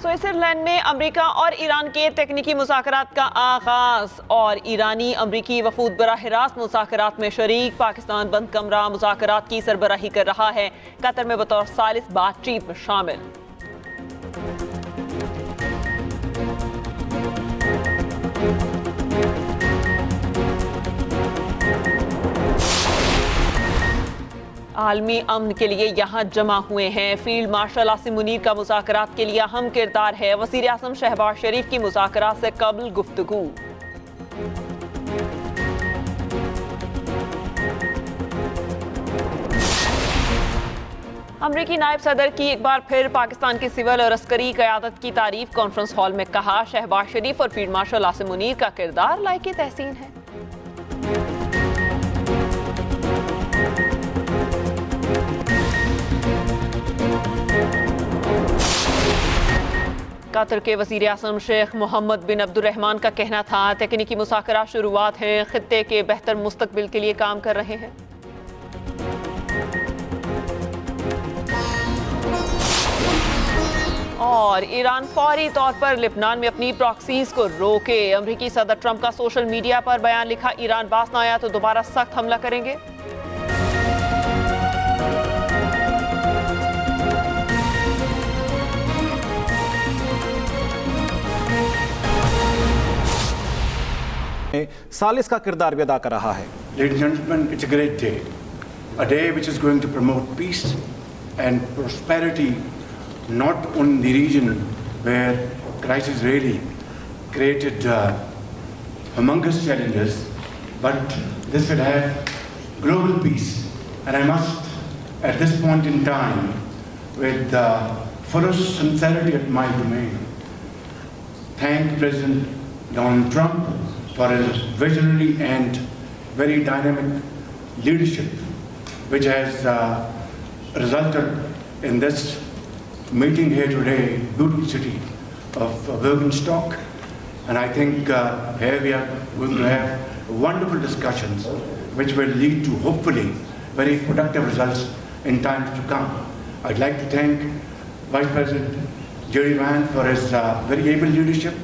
Switzerland में America और Iran के तकनीकी मुज़ाकरात का आगाज और ईरानी अमरीकी वफूद बराह रास्त मुज़ाकरात में शरीक। पाकिस्तान बंद कमरा मुज़ाकरात की सरबराही कर रहा है, कतर में बतौर सालिस बातचीत में शामिल। आलमी अमन के लिए यहाँ जमा हुए हैं। फील्ड मार्शल आसिम मुनीर का मुज़ाकरात के लिए अहम किरदार है। वज़ीर आज़म शहबाज शरीफ की मुज़ाकरात से कबल गुफ्तगू। अमरीकी नायब सदर की एक बार फिर पाकिस्तान की सिविल और अस्करी क़यादत की तारीफ। कॉन्फ्रेंस हॉल में कहा, शहबाज शरीफ और फील्ड मार्शल आसिम मुनीर का किरदार लायक तहसीन है। कतर के वज़ीर आज़म शेख मोहम्मद बिन अब्दुर्रहमान का कहना था, तकनीकी मुज़ाकरात शुरुआत हैं, खित्ते के बेहतर मुस्तकबिल के लिए काम कर रहे हैं। और ईरान फौरी तौर पर लेबनान में अपनी प्रॉक्सीज को रोके। अमरीकी सदर ट्रंप का सोशल मीडिया पर बयान लिखा, ईरान बाज न आया तो दोबारा सख्त हमला करेंगे। सालिस का किरदार भी अदा कर रहा है। Ladies and gentlemen, it's a great day. A day which is going to promote peace and prosperity, not only in the region where crisis really created humongous challenges, but this will have global peace. And I must, at this point in time, with the fullest sincerity at my domain, thank President Donald Trump for his visionary and very dynamic leadership, which has resulted in this meeting here today, beautiful city of Bergenstock. And I think here we are going to have wonderful discussions, which will lead to hopefully very productive results in times to come. I'd like to thank Vice President Jerry Van for his very able leadership,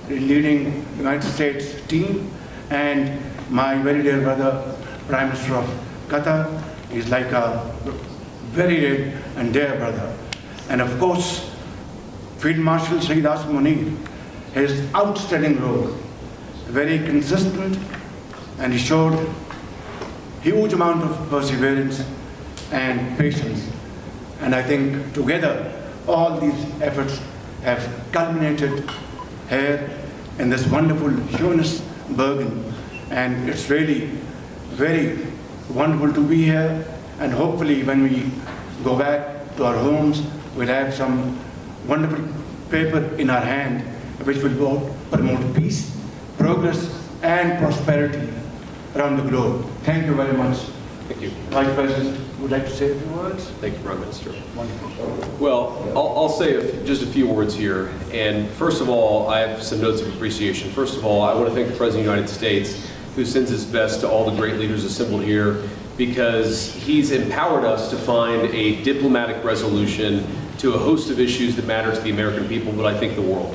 leading the United States team, and my very dear brother, Prime Minister of Qatar. He's like a very dear and dear brother. And of course, Field Marshal Sayyid Asim Munir, his outstanding role, very consistent, and he showed huge amount of perseverance and patience. And I think together, all these efforts have culminated here in this wonderful Bergen, and it's really very wonderful to be here. And hopefully when we go back to our homes, we'll have some wonderful paper in our hand which will both promote peace, progress and prosperity around the globe. Thank you very much. Thank you. Vice President, would like to say a few words? Thank you, Prime Minister. Wonderful. Well, I'll say just a few words here. And first of all, I have some notes of appreciation. First of all, I want to thank the President of the United States, who sends his best to all the great leaders assembled here, because he's empowered us to find a diplomatic resolution to a host of issues that matter to the American people, but I think the world.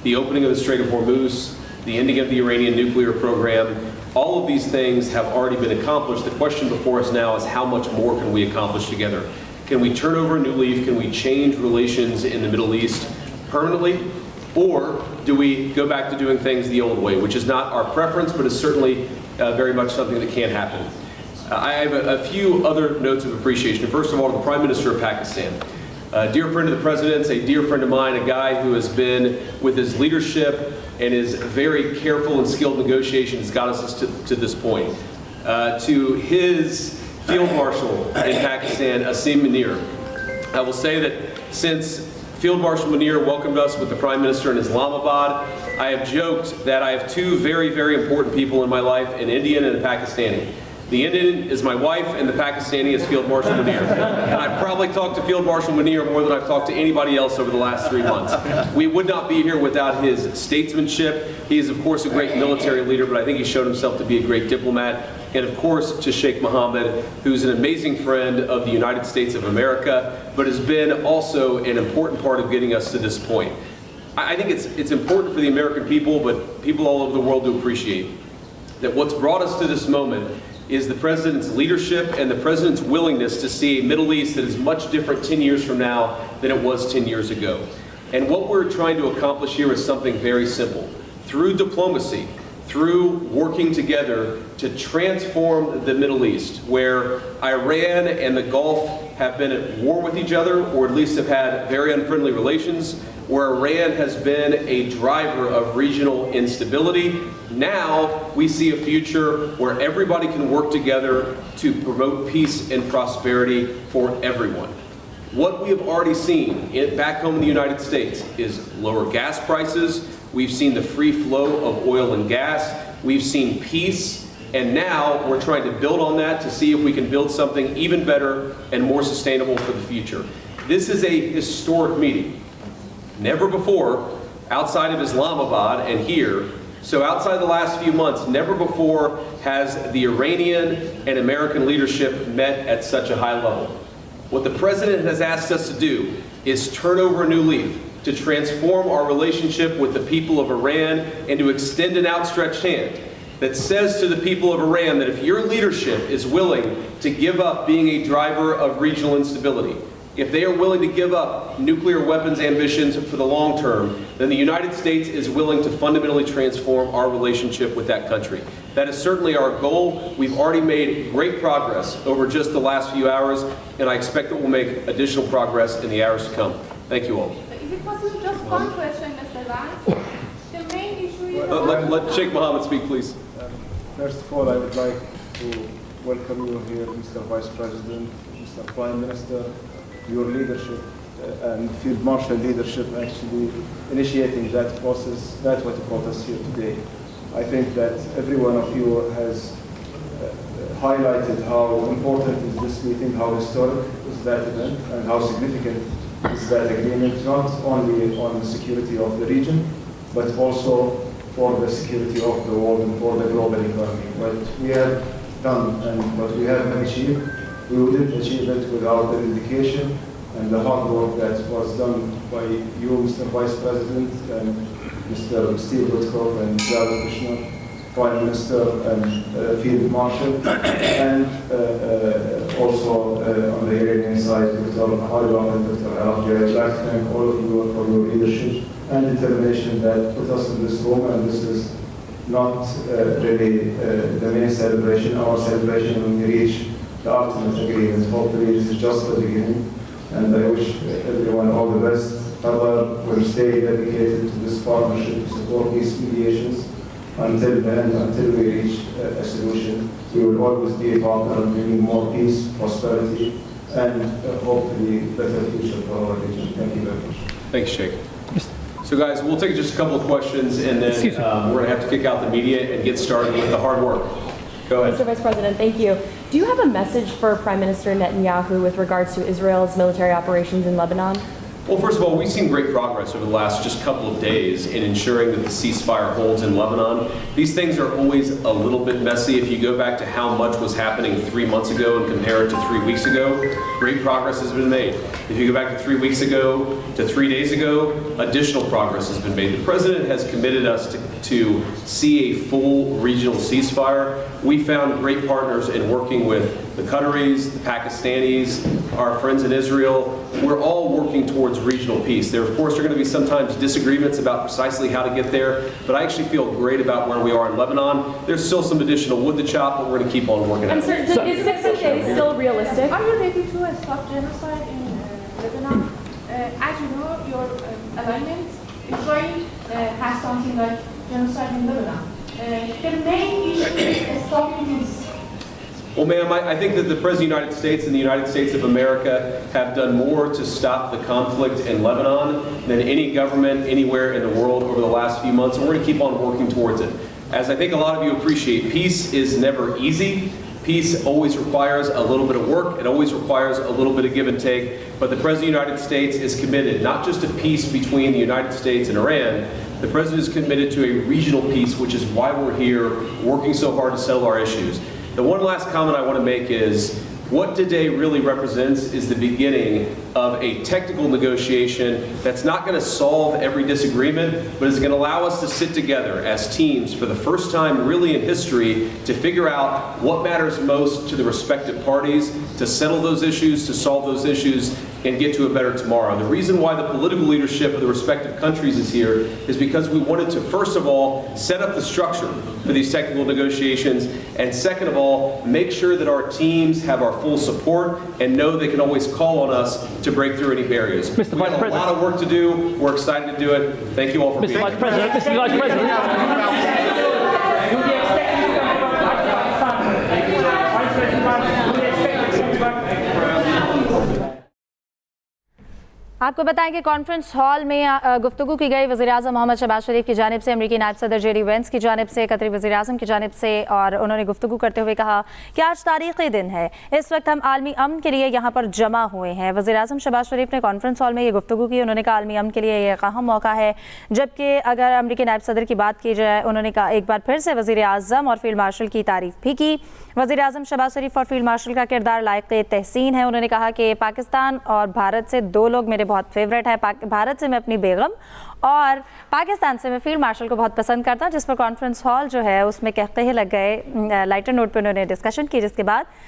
The opening of the Strait of Hormuz, the ending of the Iranian nuclear program, all of these things have already been accomplished. The question before us now is how much more can we accomplish together? Can we turn over a new leaf? Can we change relations in the Middle East permanently? Or do we go back to doing things the old way, which is not our preference, but is certainly very much something that can happen. I have a few other notes of appreciation. First of all, to the Prime Minister of Pakistan. A dear friend of the President's, a dear friend of mine, a guy who has been, with his leadership and his very careful and skilled negotiations, got us to this point. To his Field Marshal in Pakistan, Asim Munir. I will say that since Field Marshal Munir welcomed us with the Prime Minister in Islamabad, I have joked that I have two very, very important people in my life, an Indian and a Pakistani. The Indian is my wife, and the Pakistani is Field Marshal Munir. And I've probably talked to Field Marshal Munir more than I've talked to anybody else over the last 3 months. We would not be here without his statesmanship. He is, of course, a great military leader, but I think he's shown himself to be a great diplomat. And, of course, to Sheikh Mohammed, who's an amazing friend of the United States of America, but has been also an important part of getting us to this point. I think it's important for the American people, but people all over the world to appreciate that what's brought us to this moment is the President's leadership and the President's willingness to see a Middle East that is much different 10 years from now than it was 10 years ago. And what we're trying to accomplish here is something very simple. Through diplomacy, through working together to transform the Middle East, where Iran and the Gulf have been at war with each other, or at least have had very unfriendly relations, where Iran has been a driver of regional instability. Now we see a future where everybody can work together to promote peace and prosperity for everyone. What we have already seen back home in the United States is lower gas prices. We've seen the free flow of oil and gas. We've seen peace. And now we're trying to build on that to see if we can build something even better and more sustainable for the future. This is a historic meeting. Never before, outside of Islamabad and here, so outside the last few months, never before has the Iranian and American leadership met at such a high level. What the President has asked us to do is turn over a new leaf, to transform our relationship with the people of Iran and to extend an outstretched hand that says to the people of Iran that if your leadership is willing to give up being a driver of regional instability, if they are willing to give up nuclear weapons ambitions for the long term, then the United States is willing to fundamentally transform our relationship with that country. That is certainly our goal. We've already made great progress over just the last few hours, and I expect that we'll make additional progress in the hours to come. Thank you all. Is it possible just one question, Mr. Vance? The main issue is... Let Sheikh Mohammed speak, please. First of all, I would like to welcome you here, Mr. Vice President, Mr. Prime Minister, your leadership and Field Marshal leadership actually initiating that process. That's what brought us here today. I think that every one of you has highlighted how important is this meeting, how historic is that event, and how significant is that agreement, not only on the security of the region, but also for the security of the world and for the global economy. What we have done and what we have achieved, we wouldn't achieve it without the dedication and the hard work that was done by you, Mr. Vice President, and Mr. Steve Woodcock and Jared Kushner, Prime Minister and Field Marshal, and also on the Iranian side, Dr. Abbas and Dr. Araghchi. I'd like to thank all of you for your leadership and determination that put us in this room, and this is not really the main celebration. Our celebration when we reach the ultimate agreement. Hopefully this is just the beginning, and I wish everyone all the best. Qatar will stay dedicated to this partnership to support these mediations until the end, until we reach a solution. We will always be a partner in bringing more peace, prosperity, and hopefully better future for our region. Thank you very much. Thanks, Sheikh. So guys, we'll take just a couple of questions, and then we're going to have to kick out the media and get started with the hard work. Go ahead. Mr. Vice President, thank you. Do you have a message for Prime Minister Netanyahu with regards to Israel's military operations in Lebanon? Well, first of all, we've seen great progress over the last just couple of days in ensuring that the ceasefire holds in Lebanon. These things are always a little bit messy. If you go back to how much was happening 3 months ago and compare it to 3 weeks ago, great progress has been made. If you go back to 3 weeks ago to 3 days ago, additional progress has been made. The President has committed us to see a full regional ceasefire. We found great partners in working with the Qataris, the Pakistanis, our friends in Israel. We're all working towards regional peace. There, of course, are going to be sometimes disagreements about precisely how to get there, but I actually feel great about where we are in Lebanon. There's still some additional wood to chop, but we're going to keep on working at it. And sir, is 60 days still realistic? Are you ready to stop genocide in Lebanon? As you know, your alignment, Israel, has something like genocide in Lebanon. The main issue is stopping this. Well, ma'am, I think that the President of the United States and the United States of America have done more to stop the conflict in Lebanon than any government anywhere in the world over the last few months, and we're going to keep on working towards it. As I think a lot of you appreciate, peace is never easy. Peace always requires a little bit of work. It always requires a little bit of give and take. But the President of the United States is committed not just to peace between the United States and Iran. The President is committed to a regional peace, which is why we're here working so hard to settle our issues. The one last comment I want to make is What today really represents is the beginning of a technical negotiation that's not going to solve every disagreement, but is going to allow us to sit together as teams for the first time really in history to figure out what matters most to the respective parties, to settle those issues, to solve those issues, and get to a better tomorrow. The reason why the political leadership of the respective countries is here is because we wanted to, first of all, set up the structure for these technical negotiations, and second of all, make sure that our teams have our full support and know they can always call on us to break through any barriers. Mr. We've Vice got a President. lot of work to do. We're excited to do it. Thank you all for being Mr. here. Vice President, Mr. Vice President. आपको बताएं कि conference hall में गुफ्तगू की गई वज़ीर-ए-आज़म मोहम्मद शहबाज शरीफ की जानिब से, अमरीकी नायब सदर जेडी वेंस की जानिब से, कतरी वज़ीर-ए-आज़म की जानिब से, और उन्होंने गुफ्तगू करते हुए कहा कि आज तारीख़ी दिन है, इस वक्त हम आलमी अमन के लिए यहाँ पर जमा हुए हैं। वज़ीर-ए-आज़म शहबाज शरीफ ने कॉन्फ्रेंस हॉल में ये गुफ्तगू की। उन्होंने कहा आलमी अमन के लिए ये अहम मौका है। जबकि अगर अमरीकी नायब सदर की बात की जाए, उन्होंने कहा एक बार फिर से वज़ीर-ए-आज़म और फील्ड मार्शल की तारीफ़ भी की। वज़ीर-ए-आज़म शहबाज शरीफ और फील्ड मार्शल का किरदार लायक़ तहसीन है। उन्होंने कहा कि पाकिस्तान और भारत से दो लोग मेरे बहुत फेवरेट हैं। भारत से मैं अपनी बेगम और पाकिस्तान से मैं फील्ड मार्शल को बहुत पसंद करता हूँ, जिस पर कॉन्फ्रेंस हॉल जो है उसमें कहते ही लग गए। लाइटर नोट पे उन्होंने डिस्कशन की, जिसके बाद